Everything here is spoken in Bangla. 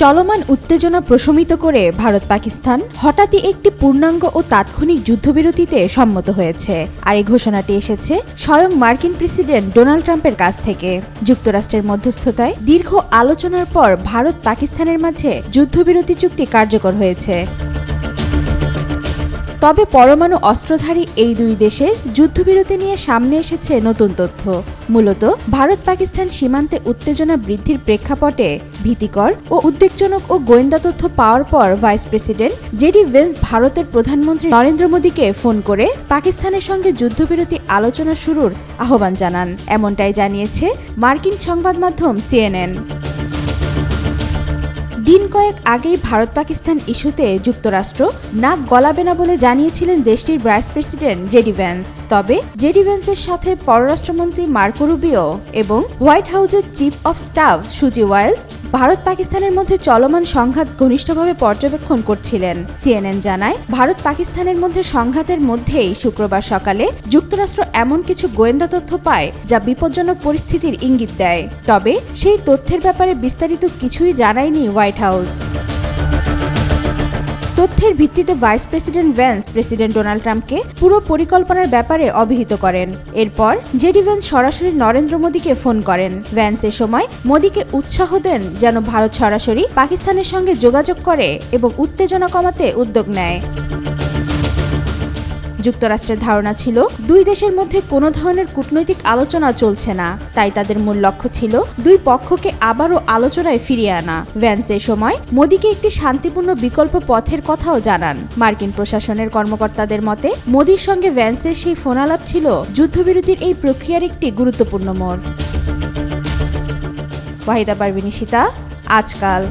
চলমান উত্তেজনা প্রশমিত করে ভারত পাকিস্তান হঠাৎই একটি পূর্ণাঙ্গ ও তাৎক্ষণিক যুদ্ধবিরতিতে সম্মত হয়েছে। আর এই ঘোষণাটি এসেছে স্বয়ং মার্কিন প্রেসিডেন্ট ডোনাল্ড ট্রাম্পের কাছ থেকে। যুক্তরাষ্ট্রের মধ্যস্থতায় দীর্ঘ আলোচনার পর ভারত পাকিস্তানের মাঝে যুদ্ধবিরতি চুক্তি কার্যকর হয়েছে। তবে পরমাণু অস্ত্রধারী এই দুই দেশের যুদ্ধবিরতি নিয়ে সামনে এসেছে নতুন তথ্য। মূলত ভারত পাকিস্তান সীমান্তে উত্তেজনা বৃদ্ধির প্রেক্ষাপটে ভীতিকর ও উদ্বেগজনক ও গোয়েন্দা তথ্য পাওয়ার পর ভাইস প্রেসিডেন্ট জেডি ভেন্স ভারতের প্রধানমন্ত্রী নরেন্দ্র মোদীকে ফোন করে পাকিস্তানের সঙ্গে যুদ্ধবিরতি আলোচনা শুরুর আহ্বান জানান। এমনটাই জানিয়েছে মার্কিন সংবাদ মাধ্যম সিএনএন। দিন কয়েক আগেই ভারত পাকিস্তান ইস্যুতে যুক্তরাষ্ট্র নাক গলাবে না বলে জানিয়েছিলেন দেশটির ভাইস প্রেসিডেন্ট জেডি ভ্যান্স। তবে জেডি ভ্যান্সের সাথে পররাষ্ট্রমন্ত্রী মার্কো রুবিও এবং হোয়াইট হাউসের চিফ অব স্টাফ সুজি ওয়াইলস ভারত পাকিস্তানের মধ্যে চলমান সংঘাত ঘনিষ্ঠভাবে পর্যবেক্ষণ করছিলেন। সিএনএন জানায়, ভারত পাকিস্তানের মধ্যে সংঘাতের মধ্যেই শুক্রবার সকালে যুক্তরাষ্ট্র এমন কিছু গোয়েন্দা তথ্য পায় যা বিপজ্জনক পরিস্থিতির ইঙ্গিত দেয়। তবে সেই তথ্যের ব্যাপারে বিস্তারিত কিছুই জানায়নি হোয়াইট হাউস। তথ্যের ভিত্তিতে vice president Vance president Donald ট্রাম্পকে পুরো পরিকল্পনার ব্যাপারে অবহিত করেন। এরপর জেডি ভ্যান্স সরাসরি নরেন্দ্র মোদীকে ফোন করেন। ভ্যান্স এ সময় মোদীকে উৎসাহ দেন যেন ভারত সরাসরি পাকিস্তানের সঙ্গে যোগাযোগ করে এবং উত্তেজনা কমাতে উদ্যোগ নেয়। যুক্তরাষ্ট্রের ধারণা ছিল দুই দেশের মধ্যে কোনো ধরনের কূটনৈতিক আলোচনা চলছে না, তাই তাদের মূল লক্ষ্য ছিল দুই পক্ষকে আবারও আলোচনায় ফিরিয়ে আনা। ভ্যান্স এ সময় মোদীকে একটি শান্তিপূর্ণ বিকল্প পথের কথাও জানান। মার্কিন প্রশাসনের কর্মকর্তাদের মতে মোদীর সঙ্গে ভ্যান্সের সেই ফোনালাপ ছিল যুদ্ধবিরতির এই প্রক্রিয়ার একটি গুরুত্বপূর্ণ মোড়। ওয়াহিদা পারভিন, আজকাল।